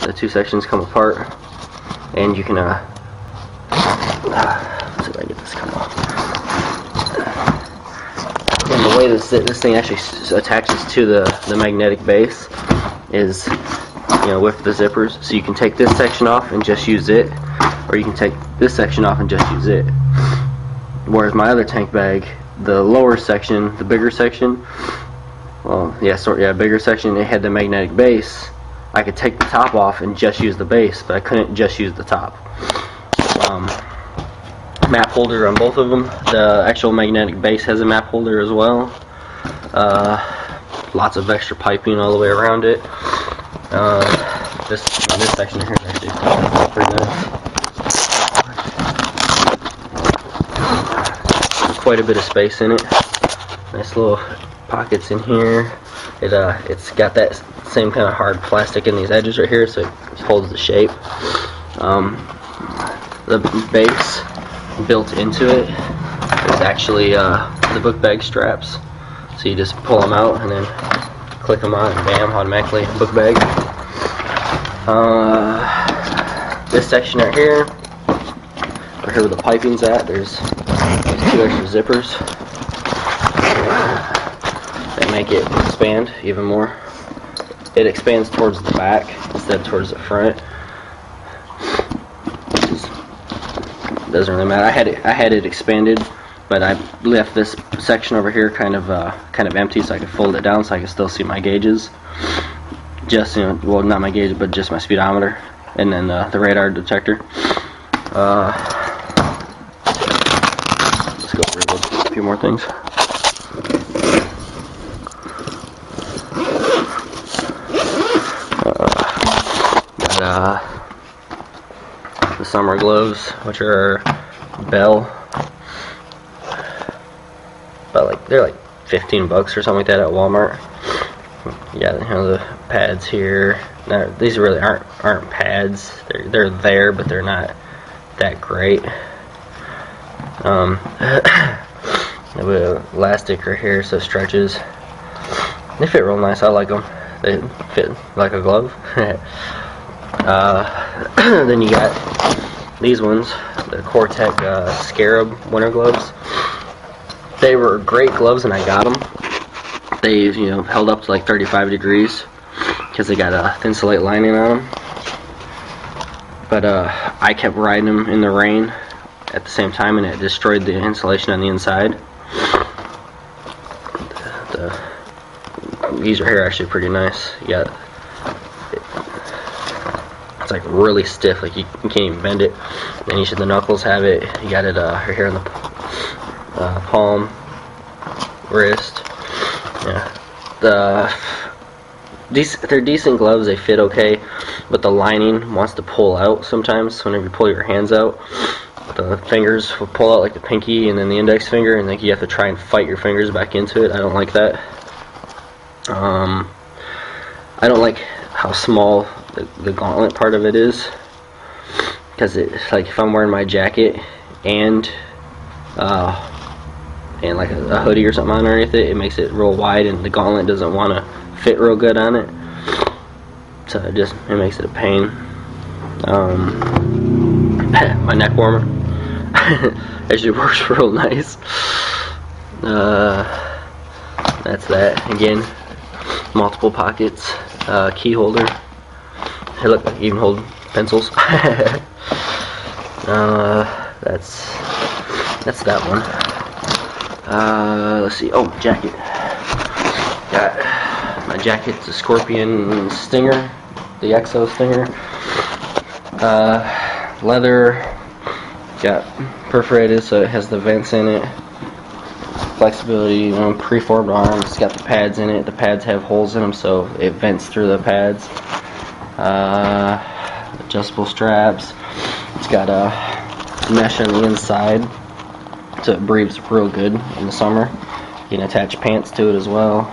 the two sections come apart, and you can let's see if I get this come off. And the way this thing actually attaches to the magnetic base is, you know, with the zippers. So you can take this section off and just use it, or you can take this section off and just use it. Whereas my other tank bag, the lower section, the bigger section, bigger section, it had the magnetic base. I could take the top off and just use the base, but I couldn't just use the top. Map holder on both of them. The actual magnetic base has a map holder as well. Lots of extra piping all the way around it. This section here is actually pretty nice. Quite a bit of space in it. Nice little pockets in here. It's got that same kind of hard plastic in these edges right here, so it holds the shape. The base built into it is actually the book bag straps. So you just pull them out and then click them on, and bam, automatically book bag. This section right here where the piping's at, there's two extra zippers that make it expand even more. It expands towards the back instead of towards the front. Doesn't really matter. I had it expanded, but I left this section over here kind of empty, so I could fold it down so I could still see my gauges. Just, you know, well, not my gauge, but just my speedometer, and then the radar detector. Let's go over a few more things. Got the summer gloves, which are Bell, but they're like 15 bucks or something like that at Walmart. Yeah, you know, the pads here. Now, these really aren't pads. They're there, but they're not that great. They have elastic right here, so it stretches. They fit real nice. I like them. They fit like a glove. Then you got these ones, the Cortec Scarab winter gloves. They were great gloves, and I got them. They, you know, held up to like 35 degrees because they got a thin slate lining on them. But I kept riding them in the rain at the same time, and it destroyed the insulation on the inside. These right here are actually pretty nice. You got it's like really stiff, like you can't even bend it. And each of the knuckles have it. You got it right here on the palm, wrist. Yeah, they're decent gloves. They fit okay, but the lining wants to pull out sometimes. Whenever you pull your hands out, the fingers will pull out, like the pinky and then the index finger, and like you have to try and fight your fingers back into it. I don't like that. I don't like how small the gauntlet part of it is, because it's like if I'm wearing my jacket and like a hoodie or something underneath it, it makes it real wide, and the gauntlet doesn't want to fit real good on it, so it makes it a pain. My neck warmer actually works real nice. That's that. Again, multiple pockets, key holder. Hey, look, I can even hold pencils. That's that one. Let's see. Oh, jacket. Got my jacket's a Scorpion Stinger, the Exo Stinger. Leather. Got perforated, so it has the vents in it. Flexibility, you know, preformed arms. It's got the pads in it. The pads have holes in them, so it vents through the pads. Adjustable straps. It's got a mesh on the inside, so it breathes real good in the summer. You can attach pants to it as well.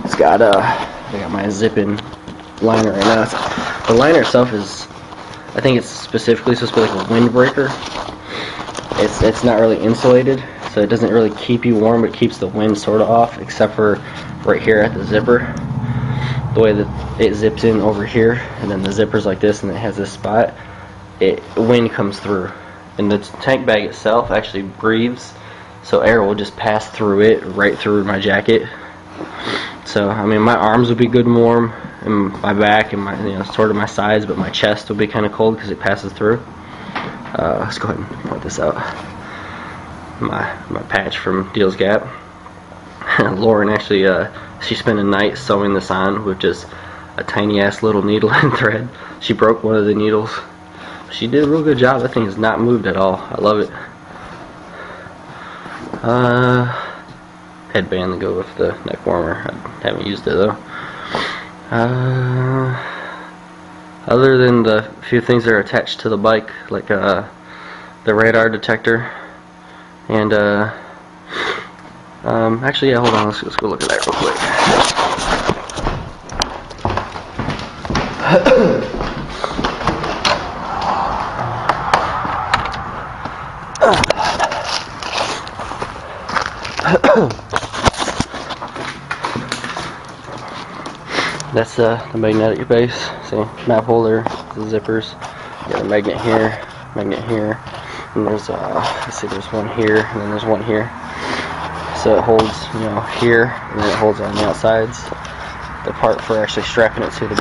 It's got I got my zipping liner right now. The liner itself is, I think it's specifically supposed to be like a windbreaker. It's not really insulated, so it doesn't really keep you warm, but it keeps the wind sort of off, except for right here at the zipper. the way that it zips in over here, and then the zipper's like this, and it has this spot, wind comes through. And the tank bag itself actually breathes, so air will just pass through it, right through my jacket. So, I mean, my arms would be good and warm, and my back and my, sort of my sides, but my chest will be kind of cold because it passes through. Let's go ahead and point this out. My patch from Deal's Gap. Lauren actually, she spent a night sewing this on with just a tiny ass little needle and thread. She broke one of the needles. She did a real good job. That thing has not moved at all. I love it. Headband to go with the neck warmer. I haven't used it though. Other than the few things that are attached to the bike, like the radar detector, and actually, yeah, hold on, let's go look at that real quick. That's the magnetic base. See, map holder, the zippers. You got a magnet here, and there's let's see, there's one here, and then there's one here. So it holds, here, and then it holds on the outsides. The part for actually strapping it to the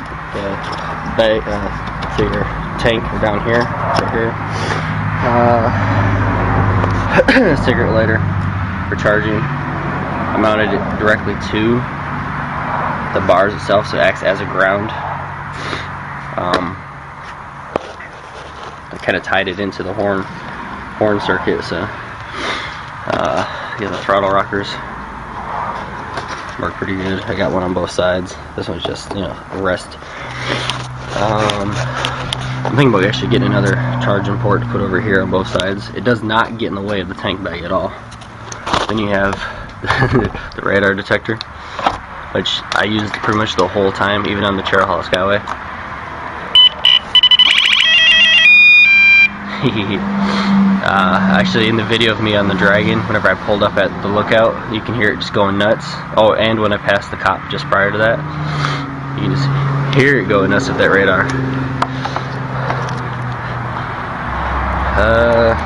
bag, to your tank, or down here, right here. Cigarette lighter for charging. I mounted it directly to the bars itself, so it acts as a ground. I kind of tied it into the horn circuit, so yeah, the throttle rockers work pretty good. I got one on both sides. This one's just, rest. I'm thinking about actually getting another charging port to put over here on both sides. It does not get in the way of the tank bag at all. Then you have the radar detector, which I used pretty much the whole time, even on the Trail Hollow Skyway. Actually, in the video of me on the Dragon, whenever I pulled up at the lookout, you can hear it just going nuts. Oh, and when I passed the cop just prior to that, you can just hear it going nuts with that radar.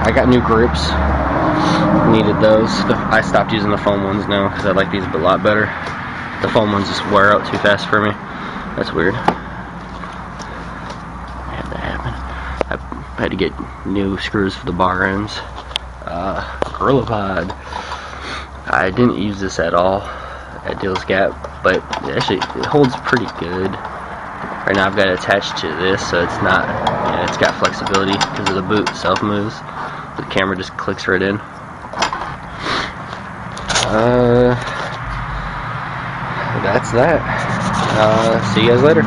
I got new grips. Needed those. I stopped using the foam ones now because I like these a lot better. The foam ones just wear out too fast for me. That's weird. I had that happen. I had to get new screws for the bar ends. Gorilla Pod. I didn't use this at all at Deal's Gap, but it holds pretty good. Right now I've got it attached to this, so it's not, it's got flexibility because of the boot itself moves. The camera just clicks right in. That's that. See you guys later.